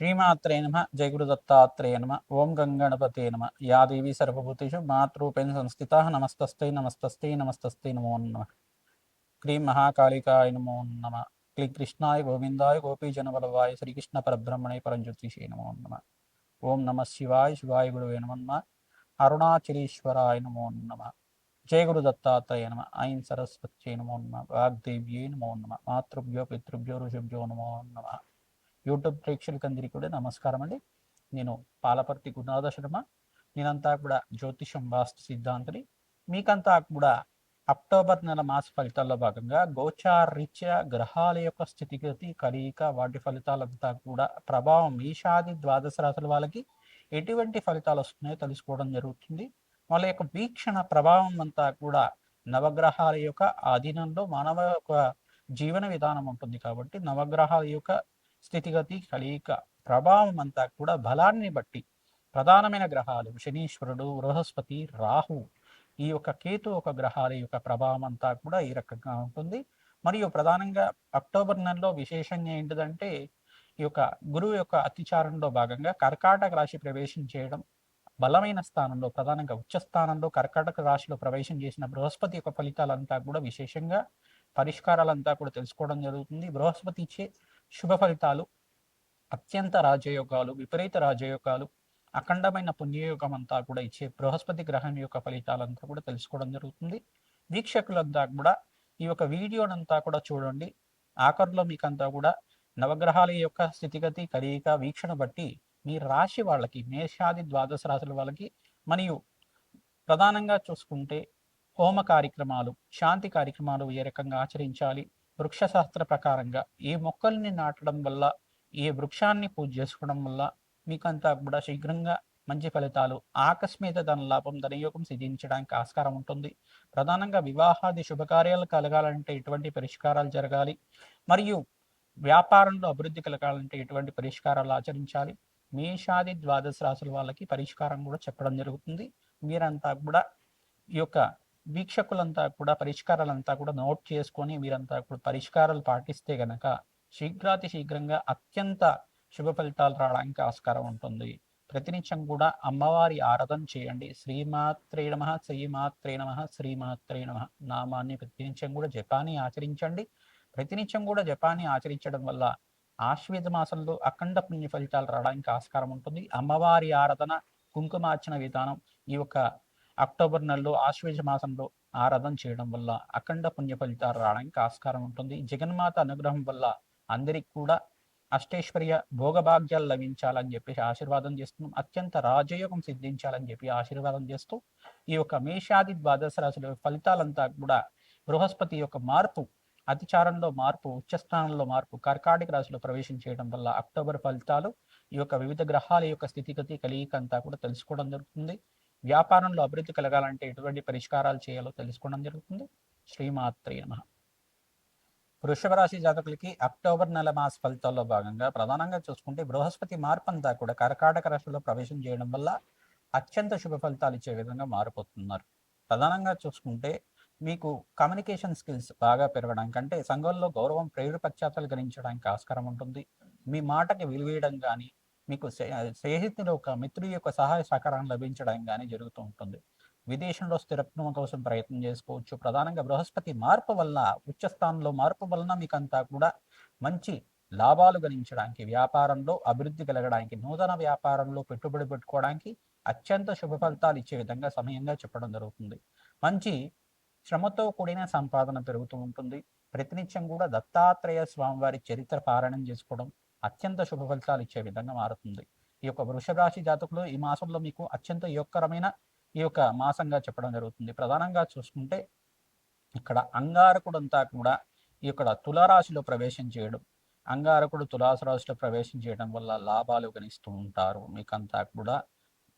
శ్రీమాత్రే నమ జయ గురు దత్తాత్రేయ నమ ఓం గంగణపతే నమ యా దేవి సర్వభూతేషు మాతృపేణ సంస్థిత నమస్తస్థై నమస్తస్థై నమస్తస్థై నమో నమ క్రీం మహాకాళికాయ నమో నమ క్లీం కృష్ణాయ గోవిందాయ గోపీజనవల్లభాయ శ్రీకృష్ణ పరబ్రహ్మణే పరంజ్యోతిషే నమో నమ ఓం నమ శివాయ శివాయ గురువే నమ అరుణాచలేశ్వరాయ నమో నమ జయ గురు దత్తాత్రేయ నమ ఐం సరస్వత్యై నమో నమ వాగ్దేవ్యై నమో నమ మాతృభ్యో పితృభ్యో ఋషిభ్యో నమో నమ యూట్యూబ్ ప్రేక్షకులందరికీ కూడా నమస్కారం అండి. నేను పాలపర్తి గురునాథ శర్మ. నేనంతా కూడా జ్యోతిషం వాస్తు సిద్ధాంతిని. మీకంతా కూడా అక్టోబర్ నెల మాస ఫలితాల్లో భాగంగా గోచారీత్యా గ్రహాల యొక్క స్థితిగతి కలయిక వాటి ఫలితాలంతా కూడా ప్రభావం ఈషాది ద్వాదశ రాశుల వాళ్ళకి ఎటువంటి ఫలితాలు వస్తున్నాయో తెలుసుకోవడం జరుగుతుంది. వాళ్ళ యొక్క వీక్షణ ప్రభావం అంతా కూడా నవగ్రహాల యొక్క ఆధీనంలో మానవ యొక్క జీవన విధానం ఉంటుంది. కాబట్టి నవగ్రహాల యొక్క స్థితిగతి కలయిక ప్రభావం అంతా కూడా బలాన్ని బట్టి ప్రధానమైన గ్రహాలు శనీశ్వరుడు, బృహస్పతి, రాహు, ఈ యొక్క కేతు ఒక గ్రహాల యొక్క ప్రభావం అంతా కూడా ఈ రకంగా ఉంటుంది. మరియు ప్రధానంగా అక్టోబర్ నెలలో విశేషంగా ఏంటిదంటే ఈ యొక్క గురువు యొక్క అతిచారంలో భాగంగా కర్కాటక రాశి ప్రవేశం చేయడం, బలమైన స్థానంలో ప్రధానంగా ఉచ్చ స్థానంలో కర్కాటక రాశిలో ప్రవేశం చేసిన బృహస్పతి యొక్క ఫలితాలంతా కూడా విశేషంగా పరిష్కారాలంతా కూడా తెలుసుకోవడం జరుగుతుంది. బృహస్పతి ఇచ్చే శుభ ఫలితాలు, అత్యంత రాజయోగాలు, విపరీత రాజయోగాలు, అఖండమైన పుణ్యయోగం అంతా కూడా ఇచ్చే బృహస్పతి గ్రహం యొక్క ఫలితాలంతా కూడా తెలుసుకోవడం జరుగుతుంది. వీక్షకులంతా కూడా ఈ యొక్క వీడియోనంతా కూడా చూడండి. ఆఖరిలో మీకంతా కూడా నవగ్రహాల యొక్క స్థితిగతి కలయిక వీక్షణ బట్టి మీ రాశి వాళ్ళకి, మేషాది ద్వాదశ రాశుల వాళ్ళకి, మరియు ప్రధానంగా చూసుకుంటే హోమ కార్యక్రమాలు, శాంతి కార్యక్రమాలు ఏ రకంగా ఆచరించాలి, వృక్షశాస్త్ర ప్రకారంగా ఏ మొక్కల్ని నాటడం వల్ల, ఏ వృక్షాన్ని పూజ చేసుకోవడం వల్ల మీకంతా కూడా శీఘ్రంగా మంచి ఫలితాలు, ఆకస్మిక ధన లాభం, ధనయోగం సిద్ధించడానికి ఆస్కారం ఉంటుంది. ప్రధానంగా వివాహాది శుభకార్యాలు కలగాలంటే ఎటువంటి పరిష్కారాలు జరగాలి, మరియు వ్యాపారంలో అభివృద్ధి కలగాలంటే ఎటువంటి పరిష్కారాలు ఆచరించాలి, మేషాది ద్వాదశ రాశుల వాళ్ళకి పరిష్కారం కూడా చెప్పడం జరుగుతుంది. మీరంతా కూడా ఈ యొక్క వీక్షకులంతా కూడా పరిష్కారాలంతా కూడా నోట్ చేసుకొని మీరంతా కూడా పరిష్కారాలు పాటిస్తే గనక శీఘ్రాతి శీఘ్రంగా అత్యంత శుభ ఫలితాలు రావడానికి ఆస్కారం ఉంటుంది. ప్రతినిత్యం కూడా అమ్మవారి ఆరాధన చేయండి. శ్రీమాత్రే నమః, శ్రీమాత్రే నమః, శ్రీమాత్రే నమః నామాన్ని ప్రతినిత్యం కూడా జపాన్ని ఆచరించండి. ప్రతినిత్యం కూడా జపాన్ని ఆచరించడం వల్ల ఆశ్వేత మాసంలో అఖండ పుణ్య ఫలితాలు రావడానికి ఆస్కారం ఉంటుంది. అమ్మవారి ఆరాధన, కుంకుమార్చన విధానం ఈ యొక్క అక్టోబర్ నెలలో ఆశ్వేజ మాసంలో ఆరాధన చేయడం వల్ల అఖండ పుణ్య ఫలితాలు రావడానికి ఆస్కారం ఉంటుంది. జగన్మాత అనుగ్రహం వల్ల అందరికి కూడా అష్టైశ్వర్య భోగభాగ్యాలు లభించాలని చెప్పేసి ఆశీర్వాదం చేస్తున్నాం. అత్యంత రాజయోగం సిద్ధించాలని చెప్పి ఆశీర్వాదం చేస్తూ ఈ యొక్క మేషాది ద్వాదశ రాశుల ఫలితాలంతా కూడా బృహస్పతి యొక్క మార్పు, అతిచారంలో మార్పు, ఉచ్చస్థానంలో మార్పు, కర్కాటక రాశిలో ప్రవేశం చేయడం వల్ల అక్టోబర్ ఫలితాలు ఈ యొక్క వివిధ గ్రహాల యొక్క స్థితిగతి కలయిక అంతా కూడా తెలుసుకోవడం జరుగుతుంది. వ్యాపారంలో అభివృద్ధి కలగాలంటే ఎటువంటి పరిష్కారాలు చేయాలో తెలుసుకోవడం జరుగుతుంది. శ్రీమాత్రే నమః. వృషభ రాశి జాతకులకి అక్టోబర్ నెల మాస ఫలితాల్లో భాగంగా ప్రధానంగా చూసుకుంటే బృహస్పతి మార్పు అంతా కూడా కర్కాటక రాశిలో ప్రవేశం చేయడం వల్ల అత్యంత శుభ ఫలితాలు ఇచ్చే విధంగా మారిపోతున్నారు. ప్రధానంగా చూసుకుంటే మీకు కమ్యూనికేషన్ స్కిల్స్ బాగా పెరగడానికి, అంటే సంఘంలో గౌరవం, ప్రేరు పశ్చాత్తాలు గణించడానికి ఆస్కారం ఉంటుంది. మీ మాటకి విలువేయడం కానీ, మీకు స్నేహితుడు ఒక మిత్రుడి యొక్క సహాయ సహకారం లభించడం కానీ జరుగుతూ ఉంటుంది. విదేశంలో స్థిరత్వం కోసం ప్రయత్నం చేసుకోవచ్చు. ప్రధానంగా బృహస్పతి మార్పు వల్ల, ఉచ్చస్థానంలో మార్పు వలన మీకంతా కూడా మంచి లాభాలు గణించడానికి, వ్యాపారంలో అభివృద్ధి కలగడానికి, నూతన వ్యాపారంలో పెట్టుబడి పెట్టుకోవడానికి అత్యంత శుభ ఫలితాలు ఇచ్చే విధంగా సమయంగా చెప్పడం జరుగుతుంది. మంచి శ్రమతో కూడిన సంపాదన పెరుగుతూ ఉంటుంది. ప్రతినిత్యం కూడా దత్తాత్రేయ స్వామివారి చరిత్ర పారాయణం చేసుకోవడం అత్యంత శుభ ఫలితాలు ఇచ్చే విధంగా మారుతుంది. ఈ యొక్క వృషభ రాశి జాతకులు ఈ మాసంలో మీకు అత్యంత యోగకరమైన ఈ యొక్క మాసంగా చెప్పడం జరుగుతుంది. ప్రధానంగా చూసుకుంటే ఇక్కడ అంగారకుడు అంతా కూడా ఈ యొక్క తులారాశిలో ప్రవేశం చేయడం, అంగారకుడు తులారాశిలో ప్రవేశం చేయడం వల్ల లాభాలు గణిస్తూ ఉంటారు. మీకంతా కూడా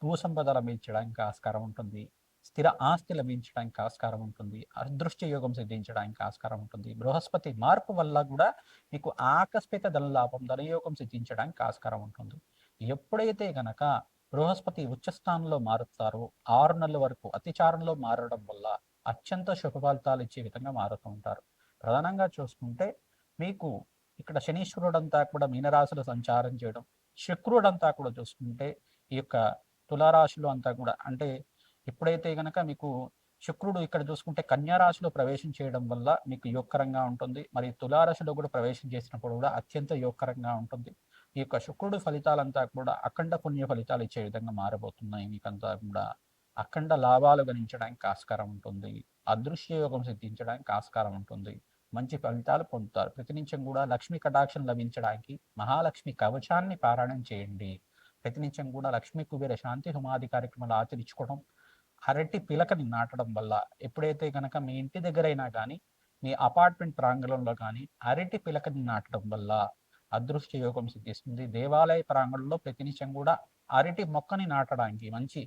భూ సంపద లభించడానికి ఆస్కారం ఉంటుంది. స్థిర ఆస్తి లభించడానికి ఆస్కారం ఉంటుంది. అదృష్ట యోగం సిద్ధించడానికి ఆస్కారం ఉంటుంది. బృహస్పతి మార్పు వల్ల కూడా మీకు ఆకస్మిక ధనలాభం, ధనయోగం సిద్ధించడానికి ఆస్కారం ఉంటుంది. ఎప్పుడైతే గనక బృహస్పతి ఉచ్చస్థానంలో మారుతారో 6 నెలల వరకు అతిచారంలో మారడం వల్ల అత్యంత శుభ ఫలితాలు ఇచ్చే విధంగా మారుతూ ఉంటారు. ప్రధానంగా చూసుకుంటే మీకు ఇక్కడ శనీశ్వరుడు అంతా కూడా మీనరాశిలో సంచారం చేయడం, శుక్రుడంతా కూడా చూసుకుంటే ఈ యొక్క తులారాశిలో అంతా కూడా అంటే ఎప్పుడైతే గనక మీకు శుక్రుడు ఇక్కడ చూసుకుంటే కన్యా రాశిలో ప్రవేశం చేయడం వల్ల మీకు యోగకరంగా ఉంటుంది. మరి తులారాశిలో కూడా ప్రవేశం చేసినప్పుడు కూడా అత్యంత యోగకరంగా ఉంటుంది. ఈ యొక్క శుక్రుడు ఫలితాలంతా కూడా అఖండ పుణ్య ఫలితాలు ఇచ్చే విధంగా మారబోతున్నాయి. మీకంతా కూడా అఖండ లాభాలు గణించడానికి ఆస్కారం ఉంటుంది. అదృశ్య యోగం సిద్ధించడానికి ఆస్కారం ఉంటుంది. మంచి ఫలితాలు పొందుతారు. ప్రతినిత్యం కూడా లక్ష్మీ కటాక్షం లభించడానికి మహాలక్ష్మి కవచాన్ని పారాయణం చేయండి. ప్రతినిత్యం కూడా లక్ష్మీ కుబేర శాంతి హోమాది కార్యక్రమాలు ఆచరించుకోవడం, అరటి పిలకని నాటడం వల్ల ఎప్పుడైతే కనుక మీ ఇంటి దగ్గరైనా కానీ మీ అపార్ట్మెంట్ ప్రాంగణంలో కానీ అరటి పిలకని నాటడం వల్ల అదృష్ట యోగం సిద్ధిస్తుంది. దేవాలయ ప్రాంగణంలో ప్రతినిత్యం కూడా అరటి మొక్కని నాటడానికి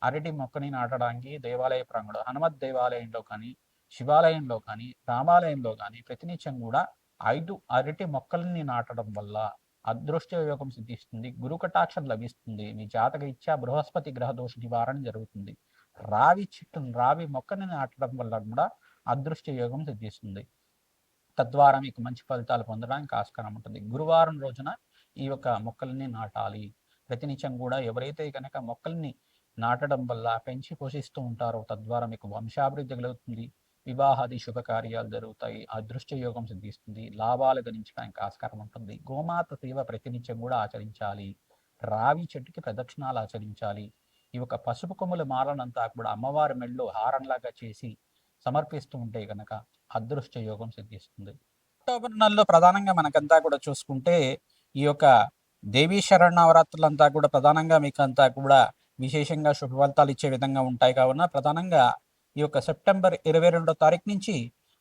అరటి మొక్కని నాటడానికి దేవాలయ ప్రాంగణంలో హనుమత్ దేవాలయంలో కానీ శివాలయంలో కానీ రామాలయంలో కానీ ప్రతినిత్యం కూడా 5 అరటి మొక్కల్ని నాటడం వల్ల అదృష్ట యోగం సిద్ధిస్తుంది. గురు కటాక్షం లభిస్తుంది. మీ జాతక ఇచ్చా బృహస్పతి గ్రహ దోష నివారణ జరుగుతుంది. రావి మొక్కని నాటడం వల్ల కూడా అదృష్ట యోగం సిద్ధిస్తుంది. తద్వారా మీకు మంచి ఫలితాలు పొందడానికి ఆస్కారం ఉంటుంది. గురువారం రోజున ఈ యొక్క మొక్కల్ని నాటాలి. ప్రతినిత్యం కూడా ఎవరైతే కనుక మొక్కల్ని నాటడం వల్ల పెంచి పోషిస్తూ ఉంటారో తద్వారా మీకు వంశాభివృద్ధి కలుగుతుంది. వివాహాది శుభకార్యాలు జరుగుతాయి. అదృష్ట యోగం సిద్ధిస్తుంది. లాభాలు గణించడానికి ఆస్కారం ఉంటుంది. గోమాత సేవ ప్రతినిత్యం కూడా ఆచరించాలి. రావి చెట్టుకి ప్రదక్షిణాలు ఆచరించాలి. ఈ యొక్క పసుపు కొమ్ముల మాలనంతా కూడా అమ్మవారి మెళ్ళలో హారంలాగా చేసి సమర్పిస్తూ ఉంటే గనక అదృష్ట యోగం సిద్ధిస్తుంది. అక్టోబర్ నెలలో ప్రధానంగా మనకంతా కూడా చూసుకుంటే ఈ యొక్క దేవీ శరణవరాత్రులంతా కూడా ప్రధానంగా మీకు అంతా కూడా విశేషంగా శుభ ఫలితాలు ఇచ్చే విధంగా ఉంటాయి. కావున ప్రధానంగా ఈ యొక్క సెప్టెంబర్ 22వ తారీఖు నుంచి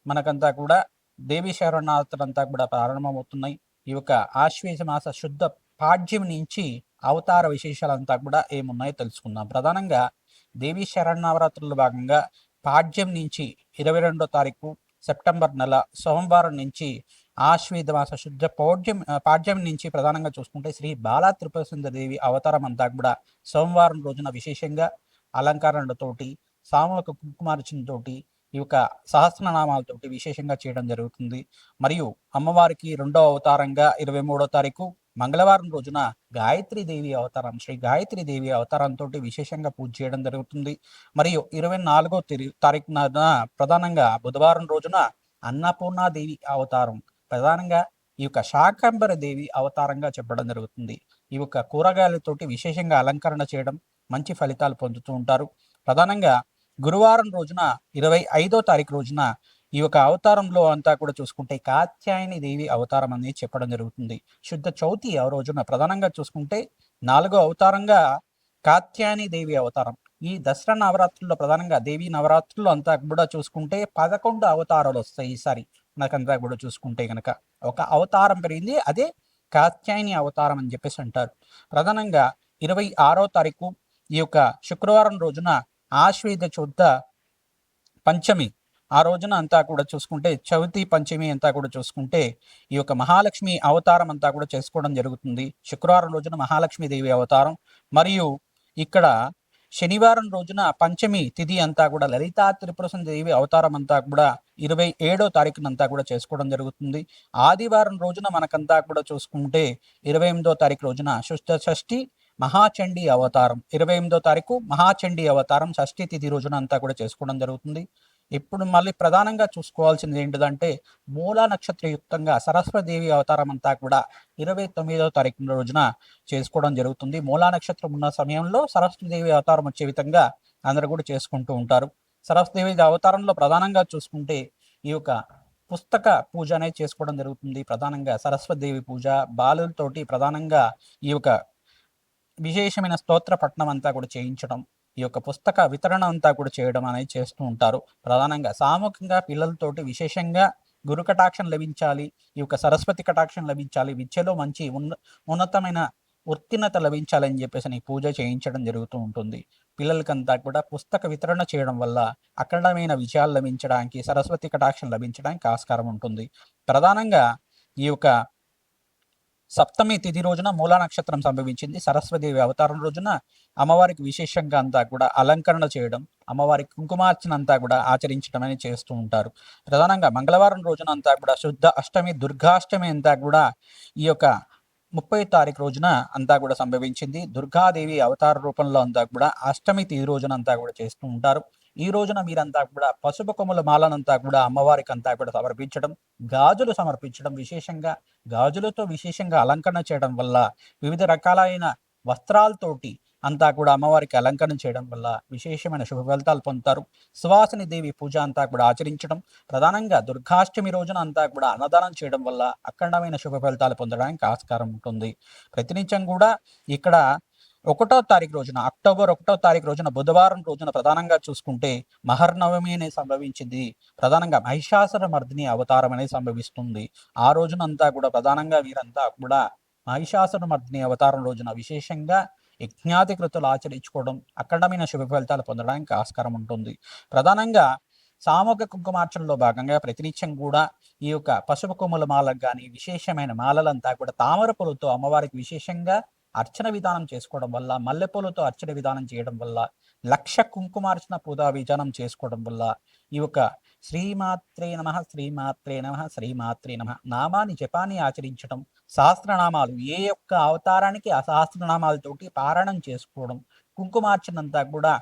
మనకంతా కూడా దేవీ శరణవరాత్రులంతా కూడా ప్రారంభమవుతున్నాయి. ఈ యొక్క ఆశ్వేజ మాస శుద్ధ పాడ్యం నుంచి అవతార విశేషాలంతా కూడా ఏమున్నాయో తెలుసుకుందాం. ప్రధానంగా దేవీ శరణవరాత్రుల భాగంగా పాడ్యం నుంచి 22వ తారీఖు సెప్టెంబర్ నెల సోమవారం నుంచి ఆశ్వేద మాస శుద్ధ పాడ్యం నుంచి ప్రధానంగా చూసుకుంటే శ్రీ బాలా త్రిపుర దేవి అవతారం అంతా కూడా సోమవారం రోజున విశేషంగా అలంకరణలతోటి సామూహిక కుంకుమార్చనతోటి ఈ యొక్క సహస్రనామాలతోటి విశేషంగా చేయడం జరుగుతుంది. మరియు అమ్మవారికి 2వ అవతారంగా 23వ తారీఖు మంగళవారం రోజున గాయత్రీదేవి అవతారం శ్రీ గాయత్రీదేవి అవతారంతో విశేషంగా పూజ చేయడం జరుగుతుంది. మరియు 24వ తారీఖున ప్రధానంగా బుధవారం రోజున అన్నపూర్ణాదేవి అవతారం ప్రధానంగా ఈ యొక్క శాకంబర దేవి అవతారంగా చెప్పడం జరుగుతుంది. ఈ యొక్క కూరగాయలతోటి విశేషంగా అలంకరణ చేయడం మంచి ఫలితాలు పొందుతూ ఉంటారు. ప్రధానంగా గురువారం రోజున 25వ తారీఖు రోజున ఈ యొక్క అవతారంలో అంతా కూడా చూసుకుంటే కాత్యాయని దేవి అవతారం అనేది చెప్పడం జరుగుతుంది. శుద్ధ చవితి ఆ రోజున ప్రధానంగా చూసుకుంటే 4వ అవతారంగా కాత్యాయని దేవి అవతారం. ఈ దసరా నవరాత్రుల్లో ప్రధానంగా దేవి నవరాత్రుల్లో అంతా కూడా చూసుకుంటే 11 అవతారాలు వస్తాయి. ఈసారి నాకంతా కూడా చూసుకుంటే కనుక ఒక అవతారం పెరిగింది, అదే కాత్యాయని అవతారం అని చెప్పేసి అంటారు. ప్రధానంగా 26వ తారీఖు ఈ యొక్క శుక్రవారం రోజున ఆశ్వేద శుద్ధ పంచమి ఆ రోజున అంతా కూడా చూసుకుంటే చవితి పంచమి అంతా కూడా చూసుకుంటే ఈ యొక్క మహాలక్ష్మి అవతారం అంతా కూడా చేసుకోవడం జరుగుతుంది. శుక్రవారం రోజున మహాలక్ష్మీదేవి అవతారం, మరియు ఇక్కడ శనివారం రోజున పంచమి తిథి అంతా కూడా లలితా త్రిపుర దేవి అవతారం అంతా కూడా 27వ తారీఖునంతా కూడా చేసుకోవడం జరుగుతుంది. ఆదివారం రోజున మనకంతా కూడా చూసుకుంటే 28వ తారీఖు రోజున శుద్ధ షష్ఠి మహాచండీ అవతారం, 28వ తారీఖు మహాచండీ అవతారం షష్ఠి తిథి రోజున అంతా కూడా చేసుకోవడం జరుగుతుంది. ఇప్పుడు మళ్ళీ ప్రధానంగా చూసుకోవాల్సింది ఏంటిదంటే మూలా నక్షత్రయుక్తంగా సరస్వతీదేవి అవతారం అంతా కూడా 29వ తారీఖు రోజున చేసుకోవడం జరుగుతుంది. మూలా నక్షత్రం ఉన్న సమయంలో సరస్వతీదేవి అవతారం వచ్చే విధంగా అందరూ కూడా చేసుకుంటూ ఉంటారు. సరస్వతీదేవి అవతారంలో ప్రధానంగా చూసుకుంటే ఈ యొక్క పుస్తక పూజ అనేది చేసుకోవడం జరుగుతుంది. ప్రధానంగా సరస్వతీదేవి పూజ బాలులతోటి ప్రధానంగా ఈ యొక్క విశేషమైన స్తోత్ర పఠనం అంతా కూడా చేయించడం, ఈ యొక్క పుస్తక వితరణ అంతా కూడా చేయడం అనేది చేస్తూ ఉంటారు. ప్రధానంగా సామూహికంగా పిల్లలతోటి విశేషంగా గురు కటాక్షం లభించాలి, ఈ యొక్క సరస్వతి కటాక్షం లభించాలి, విద్యలో మంచి ఉన్నతమైన ఉత్తీర్ణత లభించాలని చెప్పేసి పూజ చేయించడం జరుగుతూ ఉంటుంది. పిల్లలకంతా కూడా పుస్తక వితరణ చేయడం వల్ల అఖండమైన విజయాలు లభించడానికి, సరస్వతి కటాక్షం లభించడానికి ఆస్కారం ఉంటుంది. ప్రధానంగా ఈ యొక్క సప్తమి తిథి రోజున మూలా నక్షత్రం సంభవించింది. సరస్వతీదేవి అవతారం రోజున అమ్మవారికి విశేషంగా అంతా కూడా అలంకరణ చేయడం, అమ్మవారికి కుంకుమార్చన అంతా కూడా ఆచరించడం అనేది చేస్తూ ఉంటారు. ప్రధానంగా మంగళవారం రోజున అంతా కూడా శుద్ధ అష్టమి దుర్గాష్టమి అంతా కూడా ఈ యొక్క 30 తారీఖు రోజున అంతా కూడా సంభవించింది. దుర్గాదేవి అవతార రూపంలో అంతా కూడా అష్టమి తిథి రోజున అంతా కూడా చేస్తూ ఉంటారు. ఈ రోజున మీరంతా కూడా పసుపు కొమ్ముల మాలనంతా కూడా అమ్మవారికి అంతా కూడా సమర్పించడం, గాజులు సమర్పించడం, విశేషంగా గాజులతో విశేషంగా అలంకరణ చేయడం వల్ల, వివిధ రకాలైన వస్త్రాలతోటి అంతా కూడా అమ్మవారికి అలంకరణ చేయడం వల్ల విశేషమైన శుభ ఫలితాలు పొందుతారు. సువాసిని దేవి పూజ అంతా కూడా ఆచరించడం, ప్రధానంగా దుర్గాష్టమి రోజున అంతా కూడా అన్నదానం చేయడం వల్ల అఖండమైన శుభ ఫలితాలు పొందడానికి ఆస్కారం ఉంటుంది. ప్రతినిత్యం కూడా ఇక్కడ 1వ తారీఖు రోజున, అక్టోబర్ 1వ తారీఖు రోజున, బుధవారం రోజున ప్రధానంగా చూసుకుంటే మహర్నవమి అనేది సంభవించింది. ప్రధానంగా మహిషాసుర మర్దిని అవతారం అనేది సంభవిస్తుంది. ఆ రోజునంతా కూడా ప్రధానంగా వీరంతా కూడా మహిషాసుర మర్దిని అవతారం రోజున విశేషంగా యజ్ఞాధికృతులు ఆచరించుకోవడం, అఖండమైన శుభ ఫలితాలు పొందడానికి ఆస్కారం ఉంటుంది. ప్రధానంగా సామూహిక కుంకుమార్చనలో భాగంగా ప్రతినిత్యం కూడా ఈ యొక్క పసుపు కొమ్ముల మాలకు కానీ విశేషమైన మాలలంతా కూడా తామర పూలతో అమ్మవారికి విశేషంగా అర్చన విధానం చేసుకోవడం వల్ల, మల్లెపూలతో అర్చన విధానం చేయడం వల్ల, లక్ష కుంకుమార్చన పూజా విధానం చేసుకోవడం వల్ల ఈ యొక్క శ్రీమాత్రే నమ, శ్రీమాత్రే నమ, శ్రీమాత్రే నమ నామాన్ని జపాన్ని ఆచరించడం, సహస్రనామాలు ఏ యొక్క అవతారానికి ఆ సహస్రనామాలతోటి పారాయణం చేసుకోవడం, కుంకుమార్చనంతా కూడా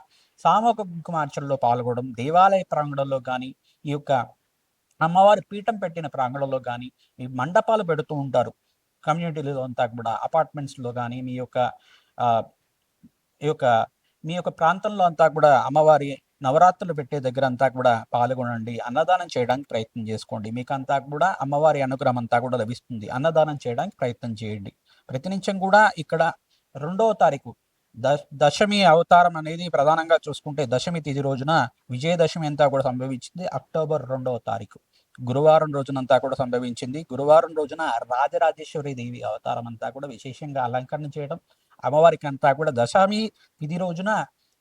సామూహిక కుంకుమార్చనలో పాల్గొనడం, దేవాలయ ప్రాంగణంలో కానీ ఈ యొక్క అమ్మవారి పీఠం పెట్టిన ప్రాంగణంలో కానీ ఈ మండపాలు పెడుతూ ఉంటారు. కమ్యూనిటీలో అంతా కూడా అపార్ట్మెంట్స్లో కానీ ఈ యొక్క మీ యొక్క ప్రాంతంలో అంతా కూడా అమ్మవారి నవరాత్రులు పెట్టే దగ్గర అంతా కూడా పాల్గొనండి. అన్నదానం చేయడానికి ప్రయత్నం చేసుకోండి. మీకు అంతా కూడా అమ్మవారి అనుగ్రహం అంతా కూడా లభిస్తుంది. అన్నదానం చేయడానికి ప్రయత్నం చేయండి. ప్రతినిత్యం కూడా ఇక్కడ 2వ తారీఖు దశమి అవతారం అనేది ప్రధానంగా చూసుకుంటే దశమి తిథి రోజున విజయదశమి అంతా కూడా సంభవించింది. అక్టోబర్ 2వ తారీఖు గురువారం రోజునంతా కూడా సంభవించింది. గురువారం రోజున రాజరాజేశ్వరి దేవి అవతారం అంతా కూడా విశేషంగా అలంకరణ చేయడం, అమ్మవారికి అంతా కూడా దశమి తిథి రోజున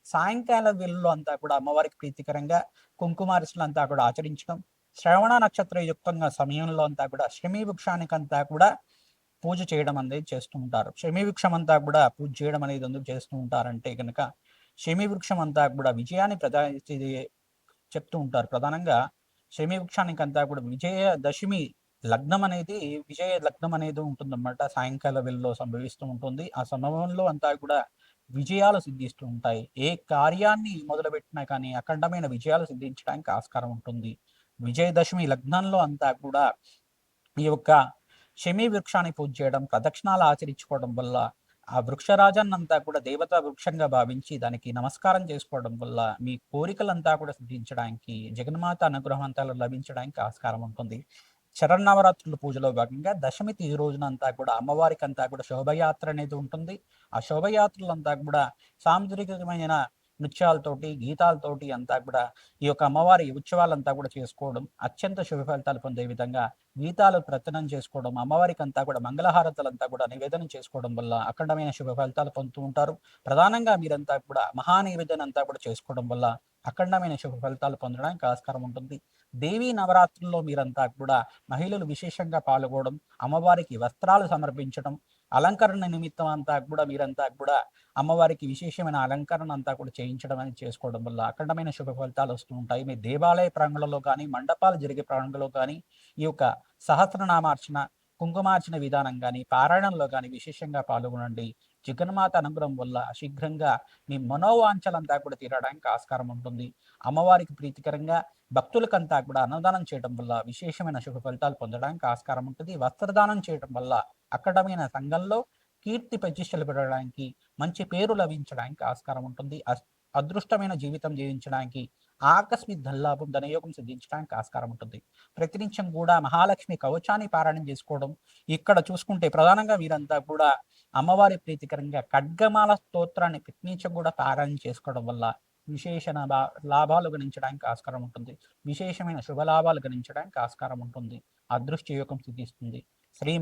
సాయంకాల వేళల్లో అంతా కూడా అమ్మవారికి ప్రీతికరంగా కుంకుమార్చనలు అంతా కూడా ఆచరించడం, శ్రవణ నక్షత్ర యుక్తంగా సమయంలో అంతా కూడా శమీ వృక్షానికంతా కూడా పూజ చేయడం అనేది చేస్తూ ఉంటారు. శమీ వృక్షం అంతా కూడా పూజ చేయడం అనేది ఎందుకు చేస్తూ ఉంటారంటే కనుక శమీ వృక్షం అంతా కూడా విజయాన్ని చెప్తూ ఉంటారు. ప్రధానంగా శమీ వృక్షానికి అంతా కూడా విజయ లగ్నం అనేది ఉంటుందన్నమాట. సాయంకాల వేళలో సంభవిస్తూ ఉంటుంది. ఆ సమయంలో అంతా కూడా విజయాలు సిద్ధిస్తూ ఉంటాయి. ఏ కార్యాన్ని మొదలుపెట్టినా కానీ అఖండమైన విజయాలు సిద్ధించడానికి ఆస్కారం ఉంటుంది. విజయదశమి లగ్నంలో అంతా కూడా ఈ యొక్క శమీ వృక్షాన్ని పూజ చేయడం, ప్రదక్షిణాలు ఆచరించుకోవడం వల్ల ఆ వృక్షరాజాన్నంతా కూడా దేవతా వృక్షంగా భావించి దానికి నమస్కారం చేసుకోవడం వల్ల మీ కోరికలంతా కూడా సిద్ధించడానికి, జగన్మాత అనుగ్రహం అంతా లభించడానికి ఆస్కారం ఉంటుంది. శరన్నవరాత్రుల పూజలో భాగంగా దశమి తిథి రోజునంతా కూడా అమ్మవారికి అంతా కూడా శోభయాత్ర అనేది ఉంటుంది. ఆ శోభయాత్రలంతా కూడా సాంస్కృతికమైన నృత్యాలతోటి, గీతాలతోటి అంతా కూడా ఈ యొక్క అమ్మవారి ఉత్సవాలంతా కూడా చేసుకోవడం, అత్యంత శుభ ఫలితాలు పొందే విధంగా గీతాలు ప్రచనం చేసుకోవడం, అమ్మవారికి అంతా కూడా మంగళహారతలంతా కూడా నివేదన చేసుకోవడం వల్ల అఖండమైన శుభ ఫలితాలు పొందుతూ ఉంటారు. ప్రధానంగా మీరంతా కూడా మహానివేదన అంతా కూడా చేసుకోవడం వల్ల అఖండమైన శుభ ఫలితాలు పొందడానికి ఆస్కారం ఉంటుంది. దేవీ నవరాత్రుల్లో మీరంతా కూడా మహిళలు విశేషంగా పాల్గొనడం, అమ్మవారికి వస్త్రాలు సమర్పించడం, అలంకరణ నిమిత్తం అంతా కూడా మీరంతా కూడా అమ్మవారికి విశేషమైన అలంకరణ అంతా కూడా చేయించడం అనేది చేసుకోవడం వల్ల అఖండమైన శుభ ఫలితాలు వస్తూ ఉంటాయి. మీ దేవాలయ ప్రాంగణంలో కానీ, మండపాలు జరిగే ప్రాంగణంలో కానీ ఈ యొక్క సహస్రనామార్చన, కుంకుమార్చన విధానం కానీ, పారాయణంలో కానీ విశేషంగా పాల్గొనండి. జగన్మాత అనుగ్రహం వల్ల శీఘ్రంగా మీ మనోవాంఛలంతా కూడా తీరడానికి ఆస్కారం ఉంటుంది. అమ్మవారికి ప్రీతికరంగా భక్తులకంతా కూడా అన్నదానం చేయడం వల్ల విశేషమైన శుభ ఫలితాలు పొందడానికి ఆస్కారం ఉంటుంది. వస్త్రదానం చేయడం వల్ల అఖండమైన సంఘంలో కీర్తి ప్రతిష్టలు పెరగడానికి, మంచి పేరు లభించడానికి ఆస్కారం ఉంటుంది. అదృష్టమైన జీవితం జీవించడానికి, ఆకస్మిక ధనలాభం, ధనయోగం సిద్ధించడానికి ఆస్కారం ఉంటుంది. ప్రతినిత్యం కూడా మహాలక్ష్మి కవచాన్ని పారాయణం చేసుకోవడం, ఇక్కడ చూసుకుంటే ప్రధానంగా వీరంతా కూడా అమ్మవారి ప్రీతికరంగా ఖడ్గమాల స్తోత్రాన్ని ప్రతినిత్యం కూడా పారాయణం చేసుకోవడం వల్ల విశేష లాభాలు గణించడానికి ఆస్కారం ఉంటుంది. విశేషమైన శుభ లాభాలు గణించడానికి ఆస్కారం ఉంటుంది. అదృష్ట యోగం సిద్ధిస్తుంది. శ్రీ